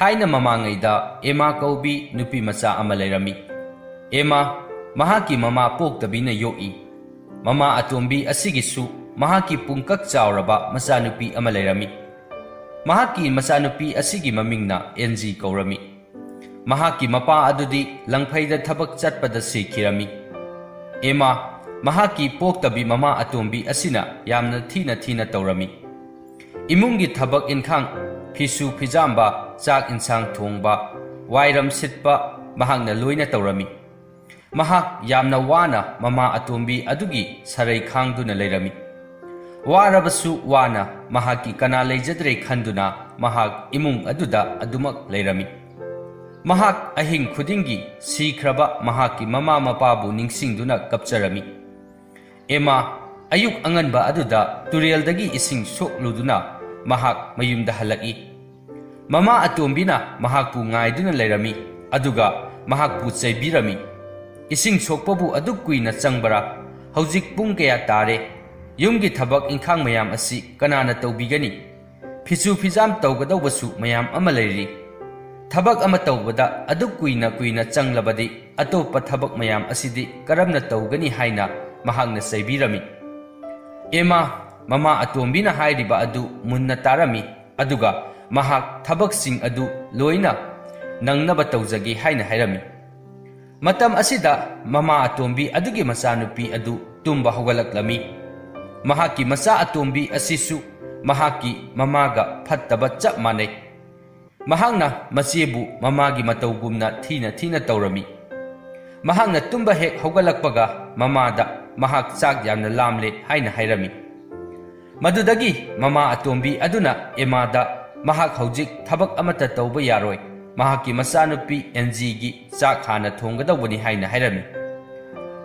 थाइना ममांगैदा एमा कौबी नुपी मचा अमा लेरमी। एमा महाकी ममा पोक्तबीना योई। ममा अतोम्बी असिगिसु महाकी पुंकक चावरबा मचानुपी अमा लेरमी। महाकी मचानुपी असिगी ममिंगना एनजी कौरमी। महाकी मपा अदुदी लंगफैदा थबक चटपदा सिखिरमी। एमा महाकी पोक्तबी ममा अतोम्बी असिना यामना थीना थीना तौरमी। इमुंगी थबक इनखांग फिसु फिजाम्बा चाक इंसांग थोंगबा वाइरम सिटपा महांगना लोइना तौरमी। महाक यामना वाना ममा अतोम्बी अदुगी सरै खांगदुना लेरमी। वारबसु वाना महाकी कना लेजद्रे खंदुना महाक इमुंग अदुदा अदुमक लेरमी। महाक अहिंग खुदिंगी सीख्रबा महाकी ममा मपाबु निंगसिंगदुना कपचरमी। एमा अयुक अंगनबा अदुदा तुरेलदगी इसिंग सोक्लुदुना महाक मयुमदा हलकी। ममा अतोम्बीना महाकपु ngaiduna लेरमी अदुगा महाकपु चैबिरमी। इसिंग सोकपबु अदुक कुइना चंगबरा हौजिक पुंग कया तारे युमगी थबक इंखांग मयाम असि कनाना तौबिगनी। फिसु फिजाम तौगदौबसु मयाम अमा लेरी। थबक अमा तौबदा अदुक कुइना कुइना चंगलबदी अतोप थबक मयाम असिदी करमना तौगनी हाइना महाकना चैबिरमी। एमा ममा अतोम्बीना हाइरिबा अदु मुन्ना तारमी अदुगा महाक थबक सिंग अदु लोइना नंगनबा तौजगे हाइना हाइरमी। मतम असिदा ममा अतोम्बी अदुगी मचानुपी अदु तुम्बा हौगलक्लमी। महाकी मचा अतोम्बी असिसु महाकी ममागा फत्तबा चप मानै। महांगना मचेबु ममागी मतौगुमना थीना थीना तौरमी। महांगना तुम्बा हेक हौगलक्पगा ममादा महाक चाक यामना लामले हाइना हाइरमी। मदुदगी ममा अतोम्बी अदुना एमादा महाक हौजिक थबक अमता तौबा यारोय महाकी मचानुपी एनजीगी चाक हाना थोंगदौबनी हाइना हाइरमी।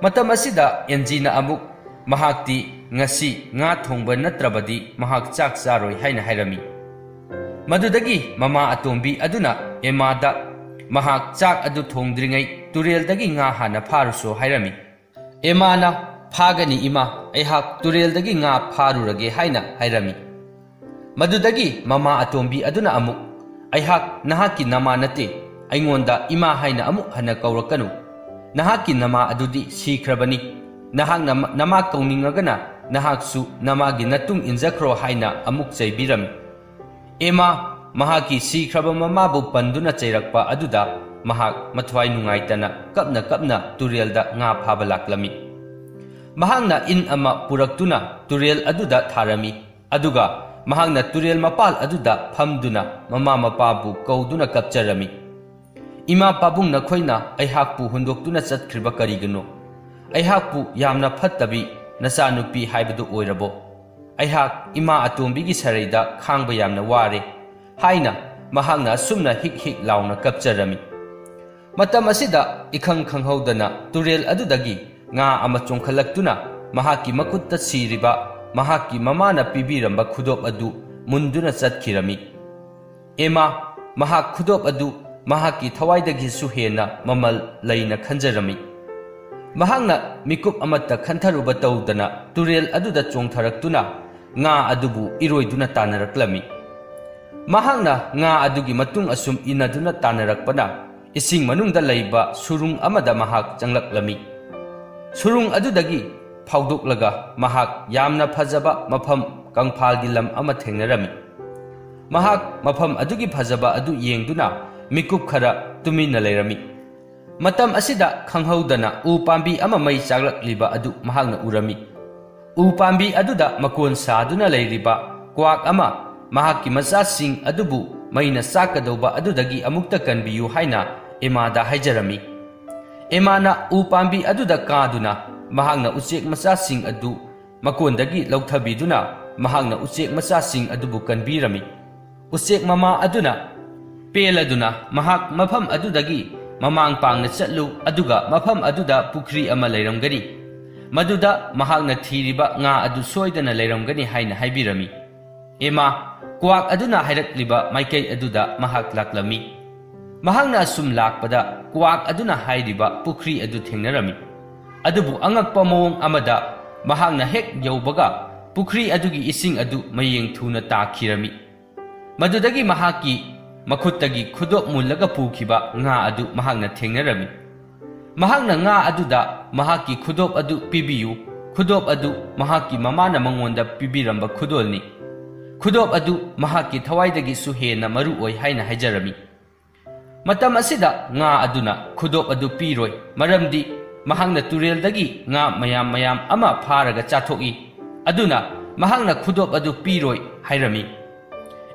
मतम असिदा एनजीना अमुक महाक्ति ngasi nga thongba natrabadi mahak chak charoi haina hairami। मदुदगी ममा अतोम्बी अदुना एमादा महाक चाक अदु थोंद्रिंगै तुरेलदगी nga हाना फारुसो हाइरमी। एमाना फागनी इमा ऐहाक तुरेलदगी nga फारुरगे हाइना हाइरमी। मदुदगी ममा अतोम्बी अदुना अमुक ऐहाक नहाकी नमा नते ऐंगोंदा इमा हाइना अमुक हना कौरकनु। नहाकी नमा अदुदी सीख्रबनी। नहाक नमा कौनिंगगना नहाकसु नमागी नतुंग इंजख्रो हाइना अमुक चैबिरमी। एमा महाकी सीख्रब ममाबु पंदुना चैरकपा अदुदा महाक मथवाई नुंगाइतना कपना कपना तुरेलदा nga फाबा लाक्लमी। महांगना इन अमा पुरक्तुना तुरेल अदुदा थारमी। अदुगा महांगना तुरेल मपाल अदुदा फमदुना ममा मपाबु कौदुना कपचरमी। इमा पाबुंग नखोइना ऐहाकपु हुंदोक्तुना चतख्रिबा करिगनो। ऐहाकपु यामना फत्तबी नचानुपी हाइबदु ओइरबो। ऐहाक इमा अतोम्बीगी सरैदा खांगबा यामना वारे हाइना महांगना सुमना हिक हिक लाउना कपचरमी। मतम असिदा इखंग खंगहौदना तुरेल अदुदगी nga ama chongkhalaktuna mahaki makutta siriba mahaki mamana pibiramba khudop adu munduna chatkhirami। एमा महाक खुदोप अदु महाकी थवाइदगी सुहेना ममल लैना खंजरमी। महांगना मिकुप अमत्ता खंथरुबा तौदना तुरेल अदुदा चोंगथरक्तुना nga अदुबु इरोइदुना तानरक्लमी। महांगना nga अदुगी मतुंग असुम इनादुना तानरक्पना इसिंग मनुंगदा लैबा सुरुंग अमदा महाक चंगलक्लमी। सुरुंग अदुदगी फाउदोक्लगा महाक यामना फजबा मफम कंगफालगी लम अमा थेंगनरमी। महाक मफम अदुगी फजबा अदु येंगदुना मिकुप खरा तुमिना लेरमी। मतम असिदा खंगहौदना उ पांबी अमा मई चागलक्लिबा अदु महाकना उरमी। उ पांबी अदुदा मकोन सादुना लेरिबा क्वाक अमा महाकी मचासिंग अदुबु मैना चाकदौबा अदुदगी अमुक्ता कनबियु हाइना एमादा हाइजरमी। एमाना उ पांबी अदुदा कादुना महाकना उचेक मचासिंग अदु मकोनदगी लौथबीदुना महाकना उचेक मचासिंग अदुबु कनबीरमी। उचेक ममा अदुना पेलदुना महाक मफम अदुदगी ममांग पांगना चलु अदुगा मफम अदुदा पुखरी अमा लेरमगनी। मदुदा महाकना थीरिबा nga अदु सोइदना लेरमगनी हाइना हाइबिरमी। एमा क्वाक अदुना हाइरक्लिबा माइकै अदुदा महाक लाक्लमी। महाकना सुम लाक्पदा क्वाक अदुना हाइरिबा पुखरी अदु थेंगनरमी। अदुबु अंगक्पा मोंग अमदा महाकना हेक यौबगा पुखरी अदुगी इसिंग अदु मयेंग थुना ताखिरमी। मदुदगी महाकी makhutagi khudop mullaga pukiba nga adu mahakna thengnarami. Mahakna nga aduda mahaki khudop adu pibiyu. Khudop adu mahaki mamana mangonda pibiramba khudolni. Khudop adu mahaki thawaidagi suhena maru oi haina haijarami. Matam asida nga aduna khudop adu piroi maramdi mahakna tureldagi nga mayam ama pharaga chathoki. Aduna mahakna khudop adu piroi hairami.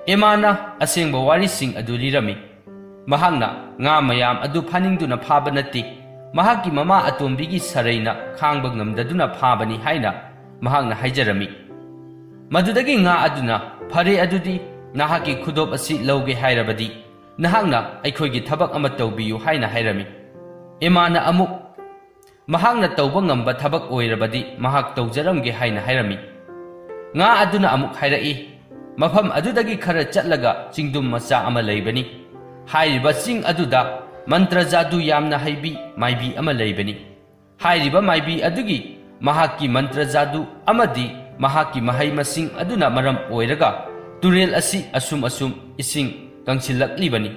Emana asengba warising adu lirami. Mahakna nga mayam adu phaningduna phaba natti. Mahaki mama atombigi saraina khangba ngamdaduna phabani haina mahakna haijarami. Madudagi nga aduna phare adudi nahaki khudop asi lauge hairabadi nahakna aikhoigi thabak ama tawbiyu haina hairami. Emana amuk mahakna tawba ngamba thabak oirabadi mahak tawjaramge haina hairami. Nga aduna amuk hairai mafam adudagi khara chatlaga chingdum macha ama leibani. Hairiba ching aduda mantra jadu yamna haibi maibi ama leibani. Hairiba maibi adugi mahaki mantra jadu amadi mahaki mahai masing aduna maram oiraga turel asi asum ising kangsilaklibani.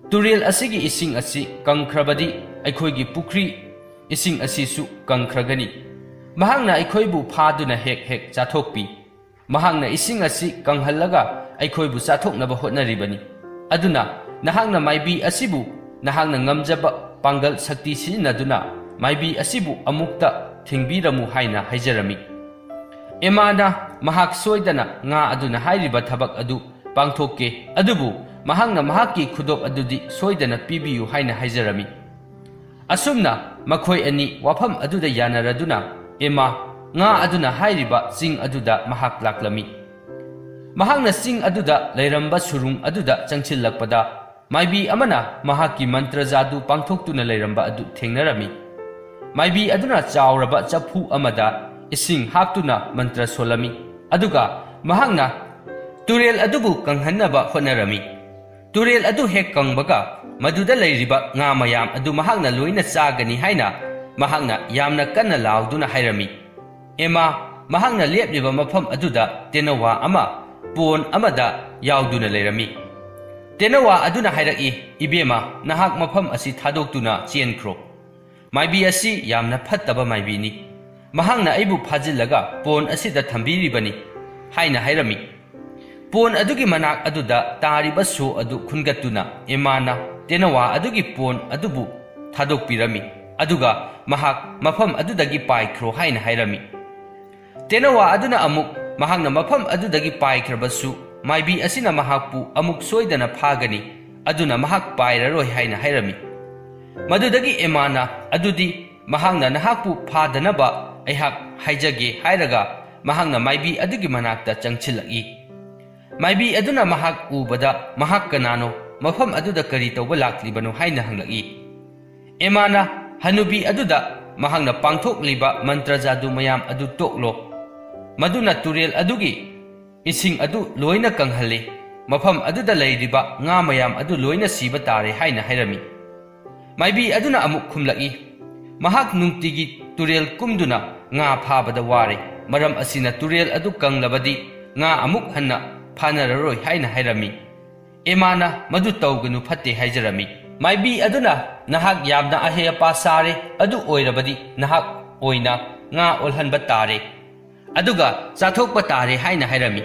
Turel asigi ising asi kangkhrabadi aikhoigi pukri ising asi su kangkhragani. Mahakna aikhoibu phaduna hek chathokpi. Mahakna ising asi kanghallaga aikhoibu chathoknaba hotnaribani. Aduna nahakna maibi asibu nahakna ngamjaba pangal sakti sizinaduna maibi asibu amukta thingbiramu haina haijarami. Emana mahak soidana nga aduna hairiba thabak adu pangthokke adubu mahakna mahaki khudop adudi soidana pibiyu haina haijarami. Asumna makhoi ani wafam aduda yanaraduna ema nga aduna hairiba sing aduda mahak laklami. Mahakna sing aduda leiramba surung aduda changchillakpada maibi amana mahaki mantra jadu pangthoktuna leiramba adu thengnarami. Maibi aduna chawraba chaphu amada ising haptuna mantra solami. Aduga mahakna turel adubu kanghannaba hotnarami. Turel adu hek kangbaga maduda leiriba nga mayam adu mahakna loina chagani haina mahakna yamna kanna lauduna hairami. Ema mahakna lepliba mafam aduda tenawa ama pon amada yauduna leirami. Tenawa aduna hairaki ibema nahak mafam asi thadoktuna chenkro. Maibi asi yamna phattaba maibini. Mahakna aibu phajillaga pon asida thambiribani haina hairami. Pon adugi manak aduda tariba so adu khungatuna emana tenawa adugi pon adubu thadokpirami. Aduga mahak mafam adudagi paikhro haina hairami. Tenawa aduna amuk mahakna mafam adudagi paikhrabasu maibi asina mahakpu amuk soidana phagani aduna mahak pairaroi haina hairami. Madudagi emana adudi mahakna nahakpu phadanaba aihak haijage hairaga mahakna maibi adugi manakta changchilaki. Maibi aduna mahak ubada mahak kanano mafam aduda kari tawba laklibano haina hanglaki. Emana hanubi aduda mahakna pangthokliba mantra jadu mayam adu toklo. Maduna turel adugi ising adu loina kanghalle mafam aduda leiriba nga mayam adu loina siba tare haina hairami. Maibi aduna amuk khumlaki mahak nungtigi turel kumduna nga phabada ware maram asina turel adu kanglabadi nga amuk hanna phanararoi haina hairami. Emana madu tawganu phatte haijarami. Maibi aduna nahak yamna aheya pasare adu oirabadi nahak oina nga olhanba tare aduga chathokpa tare haina hairami.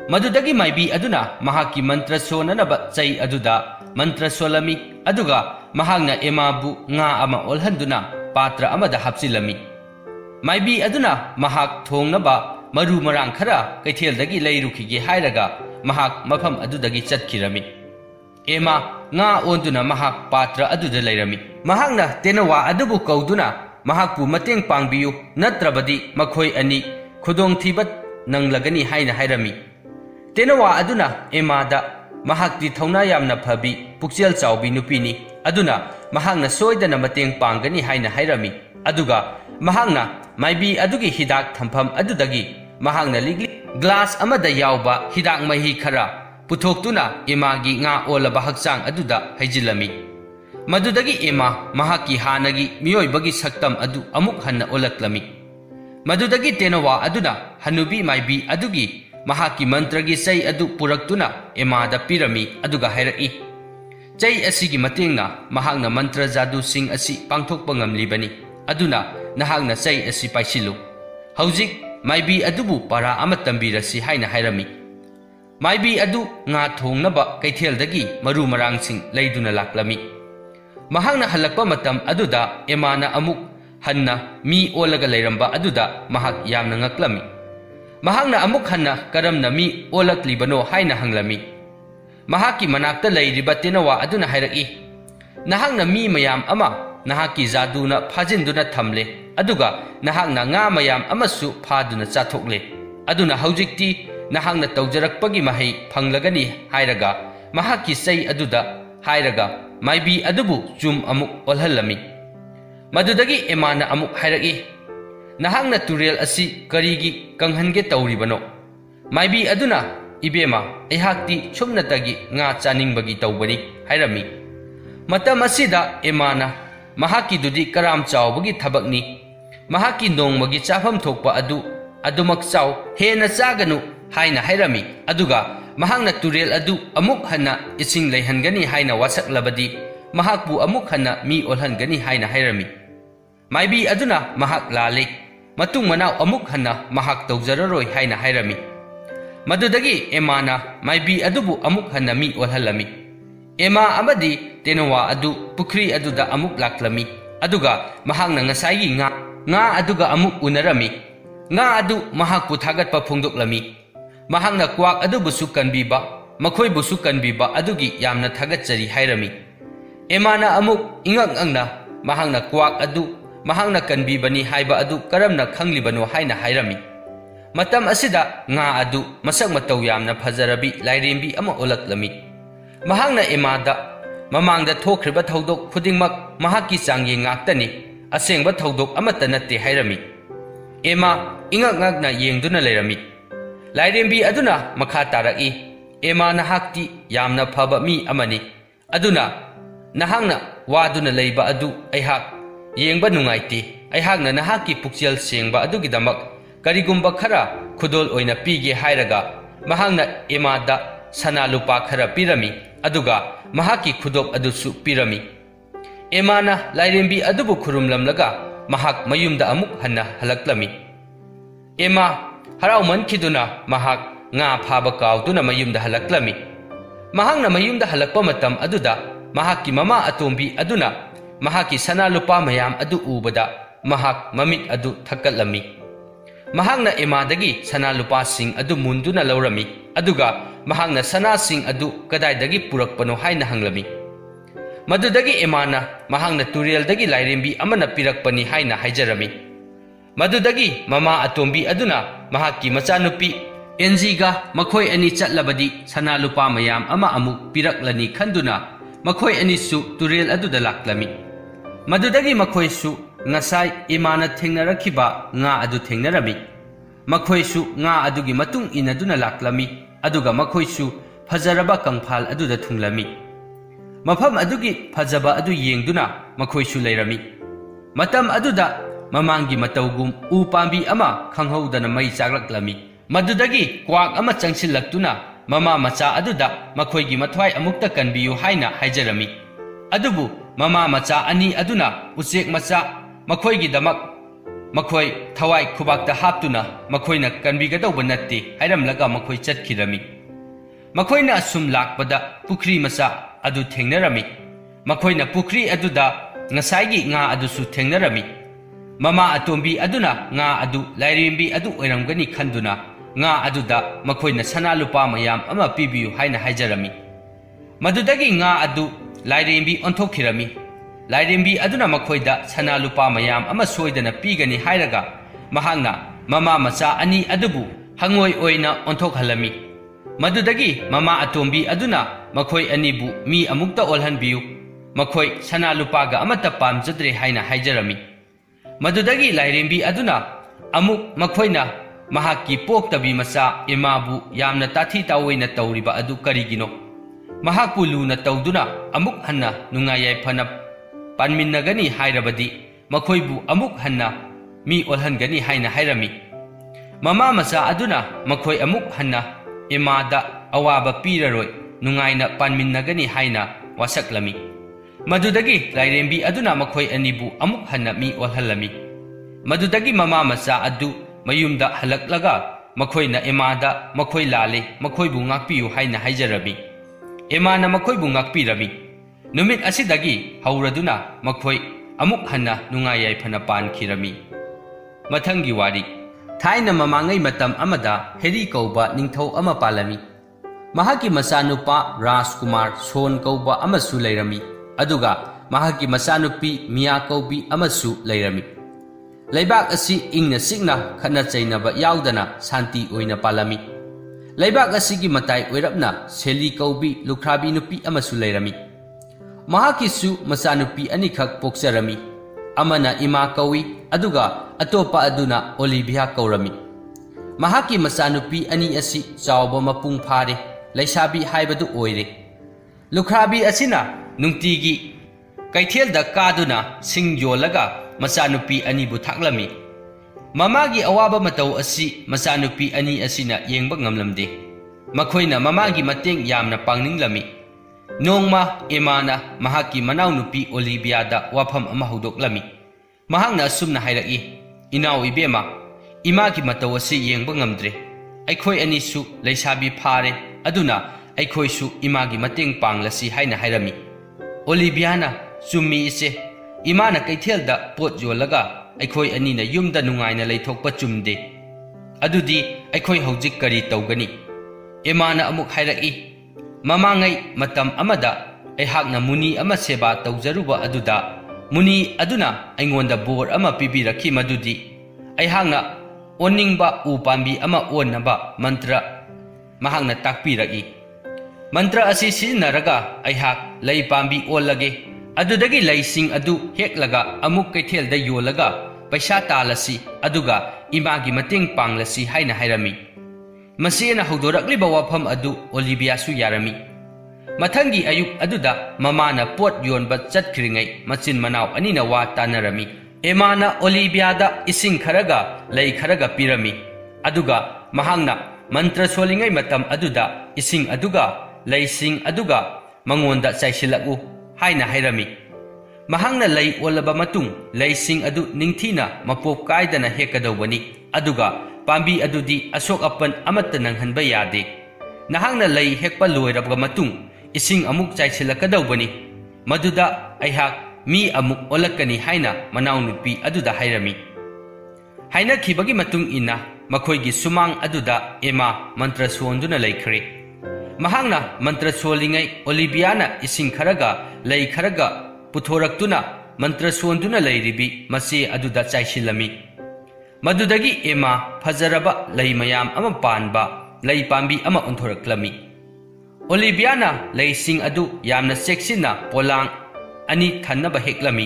Madudagi maibi aduna mahaki mantra sonanaba chai aduda mantra solami aduga mahakna emabu nga ama olhanduna patra amada hapsilami. Maibi aduna mahak thongnaba maru marang khara kaitheldagi leirukige hairaga mahak mafam adudagi chatkirami. Ema nga onduna mahak patra aduda leirami. Mahakna tenawa adubu kauduna mahakpu mateng pangbiyu natrabadi makhoi ani khudong thibat nanglagani haina hairami. Tenawa aduna emada mahakti thauna yamna phabi pukchel chawbi nupini aduna mahakna soidana mateng pangani haina hairami. Aduga mahakna maibi adugi hidak thampham adudagi mahakna ligli glass amada yawba hidak mahi khara puthokhtuna emagi nga olaba hakchang aduda haijilami. Madudagi ema mahaki hanagi miyoibagi saktam adu amuk hanna olaklami. Madudagi tenawa aduna hanubi maibi adugi mahaki mantragi chai adu puraktuna emada pirami aduga hairaki chai asigi matengna mahakna mantra jadu sing asi pangthokpa ngamlibani aduna nahakna chai asi paisilu haujik maibi adubu para ama tambirasi haina hairami maibi adu nga thongnaba kaitheldagi maru marang sing leiduna laklami mahakna halakpa matam aduda emana amuk hanna mi olaga leiramba aduda mahak yamna ngaklami mahakna amuk hanna karamna mi olaklibano haina hanglami mahaki manakta leiriba tenawa aduna hairaki nahakna mi mayam ama nahaki jaduna phajinduna thamle aduga nahakna nga mayam amasu phaduna chathokle aduna haujikti nahakna tawjarakpagi mahai phanglagani hairaga mahaki chai aduda hairaga maibi adubu chum amuk olhallami madudagi emana amuk hairaki nahakna turel asi karigi kanghange tawribano maibi aduna ibema ehakti chumnatagi nga chaningbagi tawbani hairami matam asida emana mahaki dudi karam chawbagi thabakni mahaki nongmagi chafam thokpa adu adumak chaw hena chaganu haina hairami aduga mahakna turel adu amuk hanna ising leihangani haina wasaklabadi mahakbu amuk hanna mi olhangani haina hairami maibi aduna mahak lale matung manaw amuk hanna mahak tawjararoi haina hairami madudagi emana maibi adubu amuk hanna mi olhalami ema amadi tenawa adu pukri aduda amuk laklami aduga mahakna ngasai nga aduga amuk unarami nga adu mahakpu thagatpa phongdoklami mahakna kwak adubu sukanbiba makhoi bu sukanbiba adugi yamna thagatchari hairami emana amuk ingak angna mahakna kwak adu mahakna kanbibani haiba adu karamna khanglibano haina hairami matam asida nga adu masak mataw yamna phajarabi lairembi ama olaklami mahakna emada mamangda thokriba thodok khudingmak mahaki changye ngaktani asengba thodok amata natte hairami ema ingak ngakna yengduna leirami lairembi aduna makha taraki ema nahakti yamna phaba mi amani aduna nahakna waduna leiba adu aihak yengba nungaiti aihakna nahaki pukchel sengba adugidamak karigumba khara khudol oina pige hairaga mahakna emada sana lupa khara pirami aduga mahaki khudop adusu pirami emana lairembi adubu khurumlamlaga mahak mayumda amuk hanna halaklami ema harauman khiduna mahak nga phaba kauduna mayumda halaklami mahakna mayumda halakpa matam aduda mahaki mama atombi aduna mahaki sana lupa mayam adu ubada mahak mamit adu thakatlami mahakna emadagi sana lupa sing adu munduna laurami aduga mahakna sana sing adu kadaidagi purakpano haina hanglami madudagi emana mahakna tureldagi lairembi amana pirakpani haina haijarami madudagi mama atombi aduna mahaki machanupi enjiga makhoi ani chatlabadi sana lupa mayam ama amuk piraklani khanduna makhoi ani su turel aduda laklami madudagi makhoi su ngasai imana thengnarakhiba nga adu thengnarami makhoi su nga adugi matung inaduna laklami aduga makhoi su phajaraba kangphal aduda thunglami mafam adugi phajaba adu yengduna makhoi su leirami matam aduda mamangi matawgum u pambi ama khanghaudana mai chaklaklami madudagi kwak ama changsillaktuna mama macha aduda makhoigi mathwai amukta kanbiyu haina haijarami adubu mama macha ani aduna uchek macha makhoigi damak makhoi thawai khubakta haptuna makhoina kanbigadauba natte hairamlaga makhoi chatkirami makhoina asum lakpada pukri macha adu thengnarami makhoina pukri aduda ngasaigi nga adusu thengnarami mama atombi aduna nga adu lairembi adu oiramgani khanduna nga aduda makhoina sana lupa mayam ama pibiyu haina haijarami madudagi nga adu lairembi onthokirami lairembi aduna makhoida sana lupa mayam ama soidana pigani hairaga mahangna mama macha ani adubu hangoi oina onthokhalami madudagi mama atombi aduna makhoi anibu mi amukta olhanbiyu makhoi sana lupaga amata pamjadre haina haijarami madudagi lairembi aduna amuk makhoina mahaki poktabi macha emabu yamna tathi tawoina tawriba adu karigino mahakpu luna tawduna amuk hanna nungayai phana panminnagani hairabadi makhoibu amuk hanna mi olhangani haina hairami Mama macha aduna makhoi amuk hanna Emada awaba piraroi nungaina panminnagani haina wasaklami. Madudagi lairembi aduna makhoi anibu amuk hanna mi olhalami. Madudagi mama macha adu mayumda halaklaga makhoina Emada makhoi lale makhoibu ngakpiyu haina haijarabi. Emana makhoibu ngakpirami. Numit asidagi hauraduna makhoi amuk hanna nungayai phana pankhirami. Mathangi wari Thaina mamangai matam amada Heri kauba ningthau ama palami. Mahaki masanupa Rajkumar Son kauba amasu lairami. Aduga mahaki masanupi Mia kaubi amasu lairami. Laibak asi ingna signa khana chainaba yaudana santi oina palami. Laibak asigi matai oirapna Seli kaubi Lukhrabi nupi amasu lairami. Mahaki su masanupi anikhak pokjarami. Amana Ima kawi aduga atopa aduna Olivia kaurami. Mahaki masanupi ani asi chawba mapung phare laisabi haibadu oire. Lukhrabi asina nungtigi kaithelda kaduna singyolaga masanupi ani bu thaklami. Mamagi awaba matau asi masanupi ani asina yengba ngamlamde. Makhoina mamagi mateng yamna pangnginglami. Nongma Emana mahaki manau nupi Olivia da wafam ama hudoklami. Mahangna asumna hairaki Inau ibema Imagi matau asi yengba ngamdre. Aikhoi anisu laisabi phare aduna aikhoi imagi mateng panglasi haina hairami. Oliviana summi ise Imana kaithelda pot yolaga aikhoi anina yumda nungaina leithokpa chumde. Adudi aikhoi hojik kari tawgani. Emana amuk hairaki Mamangai matam amada aihakna muni ama seba tawjaruba aduda muni aduna aingonda bor ama pibirakhi madudi aihakna oningba upambi ama onnaba mantra mahakna takpiraki. Mantra asi sizinaraga aihak lei pambi olage adudagi laising adu heklaga amuk kaithelda yolaga paisa talasi aduga imagi mateng panglasi haina hairami. Masina haudorakliba wafam adu Olivia su yarami. Mathangi ayuk aduda mamana pot yonba chatkringai machin manau anina wa tanarami. Emana Olivia da ising kharaga lei kharaga pirami. Aduga mahangna mantra solingai matam aduda ising aduga leising aduga mangonda chaisilaku haina hairami. Mahangna lei olaba matung leising adu ningthina mapop kaidana hekadawani aduga Pambi adudi asok apan amata nanghanba yade. Nahangna lei hekpa loirabga matung ising amuk chaisilakadawbani. Maduda aihak mi amuk olakani haina manau nupi aduda hairami. Haina khibagi matung ina makhoigi sumang aduda Ema mantra sonduna laikhre. Mahangna mantra solingai Oliviana ising kharaga lei kharaga puthoraktuna mantra sonduna lairibi masi aduda chaisilami. Madudagi Ema fajaraba lei mayam ama panba lei pambi ama unthoraklami. Oliviana leising adu yamna seksina polang ani thannaba heklami.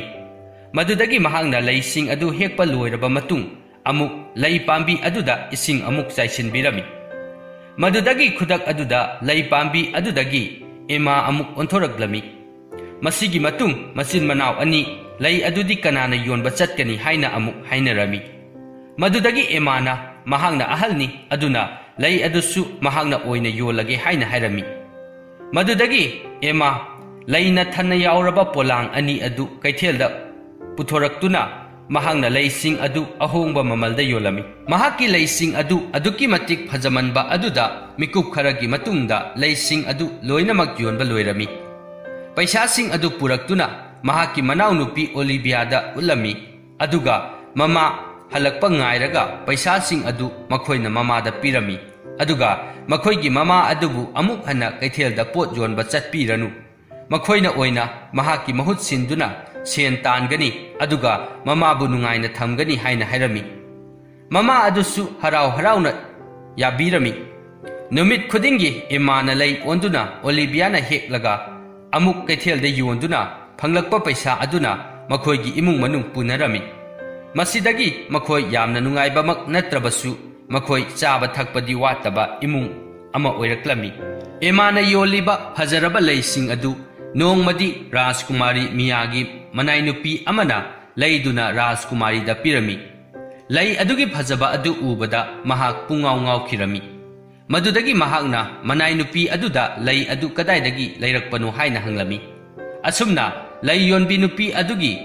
Madudagi mahangna leising adu hekpa loiraba matung amuk lei pambi aduda ising amuk chaisinbirami. Madudagi khudak aduda lei pambi adudagi Ema amuk unthoraklami. Masigi matung masin manau ani lei adudi kanana yonba chatkani haina amuk hainarami. Madudagi Emana mahangna ahalni aduna lei adusu mahangna oina yolage haina hairami. Madudagi Ema leina thanna yauraba polang ani adu kaithelda puthoraktuna mahangna leising adu ahongba mamalda yolami. Mahaki leising adu aduki matik phajamanba aduda mikup kharagi matungda leising adu loinamak yonba loirami. Paisa sing adu puraktuna mahaki manau nupi Olivia da ulami aduga mama halakpa ngairaga paisa sing adu makhoina mama da pirami aduga makhoigi mama adubu amuk hana kaithelda pot yonba chatpiranu makhoina oina mahaki mahut sinduna sen tangani aduga mama bu nungaina thamgani haina hairami. Mama adusu harau harauna yabirami. Numit khudingi Emana lei onduna Oliviana heklaga amuk kaithelda yonduna phanglakpa paisa aduna makhoigi imung manung punarami. Masidagi makhoi yamna nungaibamak natrabasu makhoi chaba thakpadi wataba imung ama oiraklami. Emana yoliba phajaraba leising adu nongmadi Rajkumari Miyagi manai nupi amana leiduna Rajkumari da pirami. lei adugi phajaba adu ubada mahak pungau ngaukhirami madudagi mahakna manai nupi aduda lei adu kadaidagi leirakpanu haina hanglami asumna lei yonbi nupi adugi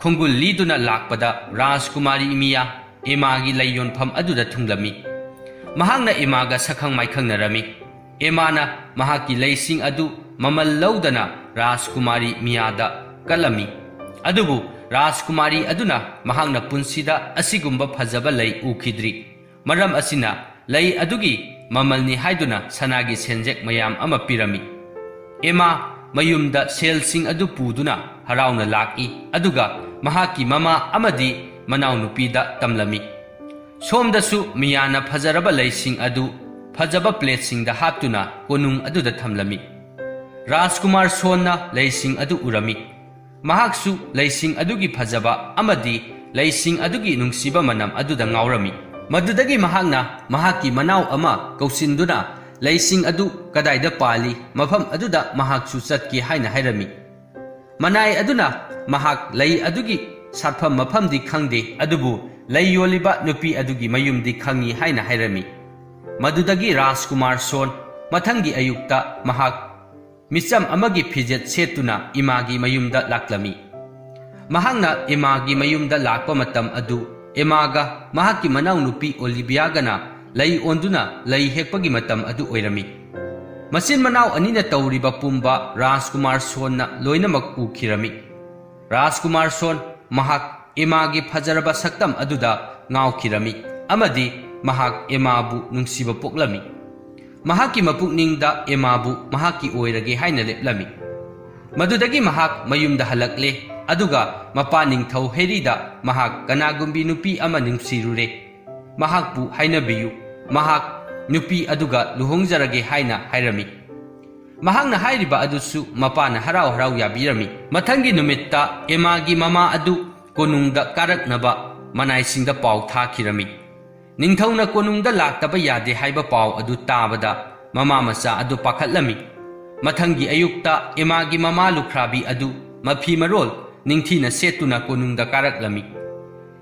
khongul liduna lakpada Rajkumari imiya emagi lei yonpham aduda thunglami mahakna emaga sakhang maikhangnarami emana mahaki leising adu mamal laudana Rajkumari miyada kalami adubu Rajkumari aduna mahakna punsida asigumba phajaba lei ukhidri maram asina lei adugi mamalni haiduna sanagi senjek mayam ama pirami ema mayumda selsing adu puduna harauna laki aduga mahaki mama amadi manau nupida tamlami somdasu miyana phajaraba leising adu phajaba platesing da haptuna konung aduda thamlami Rajkumar sonna leising adu urami mahaksu leising adugi phajaba amadi leising adugi nungsiba manam aduda ngaurami madudagi mahakna mahaki manau ama kausinduna leising adu kadaida pali mafam aduda mahaksu chatki haina hairami manai aduna mahak lei adugi satpham mafam di khangde adubu lei yoliba nupi adugi mayum di khangi haina hairami madudagi Rajkumar son mathangi ayukta mahak micham amagi phijet setuna imagi mayumda laklami mahakna imagi mayumda lakpa matam adu emaga mahaki manau nupi Olivia gana lei onduna lei hekpagi matam adu oirami masin manau anina tawriba pumba Rajkumar sonna loinamak ukhirami Rajkumar son mahak emagi phajaraba saktam aduda ngaukhirami amadi mahak emabu nungsiba poklami mahaki mapukningda emabu mahaki oirage haina leplami madudagi mahak mayumda halakle aduga mapaning thau herida mahak kanagumbi nupi ama nungsirure mahakpu hainabiyu mahak nupi aduga luhongjarage haina hairami mahakna hairiba adusu mapana harau harau yabirami mathangi numitta emagi mama adu konungda karaknaba manaisingda pau thakirami ningthauna konungda laktaba yade haiba pau adu tabada mama macha adu pakhatlami mathangi ayukta emagi mama lukhrabi adu mafi marol ningthina setuna konungda karaklami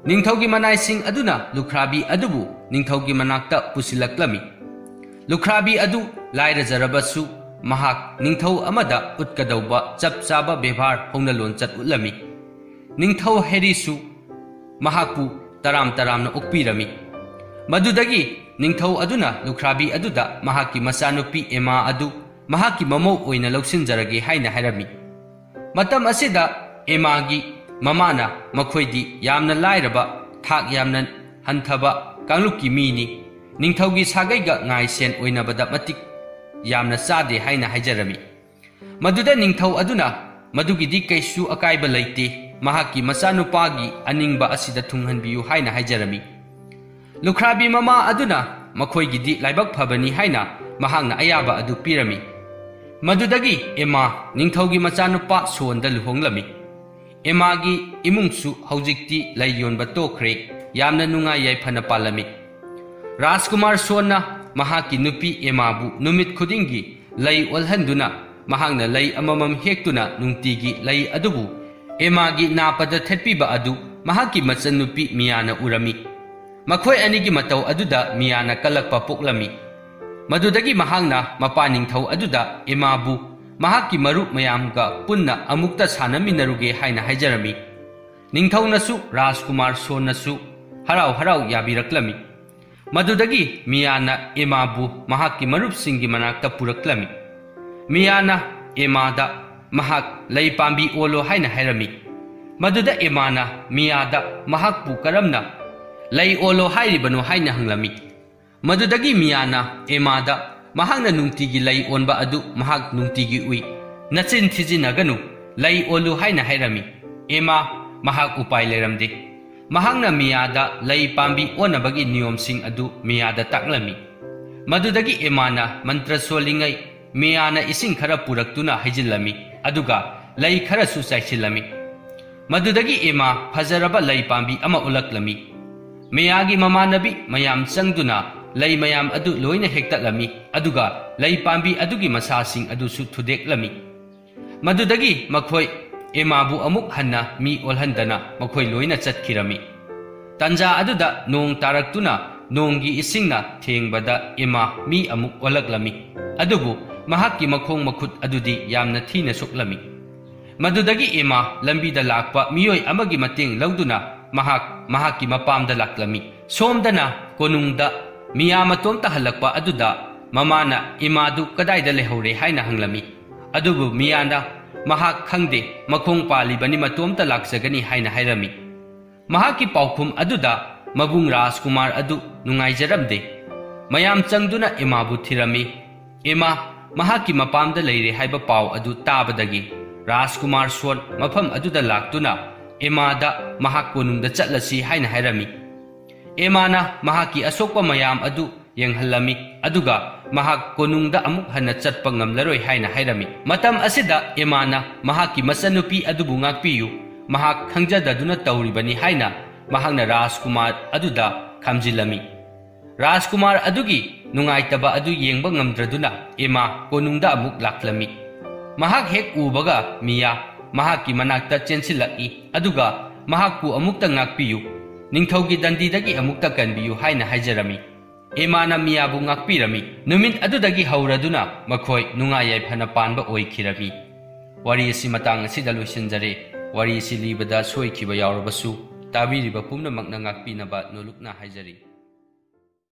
ningthaugi manaising aduna lukhrabi adubu ningthaugi manakta pusilaklami lukhrabi adu laira jarabasu mahak ningthau amada utkadauba chapchaba bebhar hongna lonchat utlami ningthau herisu mahakpu taram taramna ukpirami madudagi ningthau aduna lukhrabi aduda mahaki masanupi ema adu mahaki mamau oina lausinjarage haina hairami matam asida emagi mamana makhoidi yamna lairaba thak yamna hanthaba kanglukki mini ningthaugi sagaiga ngai sen oinabada matik yamna sade haina haijarami maduda ningthau aduna madugidi kaisu akaiba leite mahaki masanupagi aningba asida thunghanbiyu haina haijarami lukhrabi mama aduna makhoigidi laibak phabani haina mahangna ayaba adu pirami madudagi ema ningthaugi machanupa sonda luhonglami emagi imungsu haujikti laiyonba tokre yamna nunga yaifana palami Rajkumar sonna mahaki nupi emabu numit khudingi lay olhanduna mahangna lay amamam hektuna nungtigi lay adubu emagi napada thetpiba adu mahaki machan nupi miyana urami makhoi anigi matau aduda miyana kalakpa poklami madudagi mahangna mapaning thau aduda emabu mahaki maru mayamga punna amukta sanaminaruge haina haijarami ningthaunasu Rajkumar sonnasu harau harau yabiraklami madudagi miyana emabu mahaki marupsingi manakta puraklami miyana emada mahak lay pambi olo haina hairami maduda emana miyada mahakpu karamna lay olo hairibano haina hanglami madudagi miyana emada mahakna nungtigi lay onba adu mahak nungtigi ui nachin thijinaganu lay olu haina hairami ema mahak upai leramde mahakna miyada lay pambi onabagi niyom sing adu miyada taklami madudagi emana mantra solingai miyana ising khara puraktuna haijillami aduga lay khara su saicillami madudagi ema phajaraba lay pambi ama ulaklami miyagi mamanabi mayam changduna lay mayam adu loina hektatlami aduga lay pambi adugi masasing adu su thudeklami madudagi makhoi emabu amuk hanna mi olhandana makhoi loina chatkirami Tanja aduda nong taraktuna nonggi isingna thengbada ema mi amuk olaklami. Adubu mahakki makhong makhut adudi yamna thina suklami. Madudagi ema lambida lakpa miyoi amagi mating lauduna mahakki mapamda laklami. Somdana konungda miyamatomta halakpa aduda mamana imadu kadaida lehore haina hanglami. Adubu miyana mahak khangde makhong palibani matomta laksagani haina hairami. Mahaki paukhum aduda mabung Rajkumar adu nungaijaramde. Mayam changduna emabu thirami. Ema mahaki mapamda leire haiba pau adu tabadagi Rajkumar son mafam aduda laktuna emada mahak konungda chatlasi haina hairami. Emana mahaki asokpa mayam adu yenghallami aduga mahak konungda amuk hana chatpa ngamlaroi haina hairami. Matam asida emana mahaki masanupi adubu ngakpiyu mahak khangjadaduna tauribani haina mahakna Rajkumar aduda khamjilami. Rajkumar adugi nungaitaba adu yengba ngamdraduna ema konungda amuk laklami. Mahak hek ubaga miya mahakki manakta chensilaki aduga mahakpu amukta ngakpiyu ningthaugi dandidagi amukta kanbiyu haina haijarami. Emana miyabu ngakpirami. Numit adudagi hauraduna makhoi nungai yaifana panba oikhirami. Wari asi matang asida loisinjare. Wari asi libada soikiba yaurabasu tabiriba pumnamakna ngakpinaba nolukna haijari.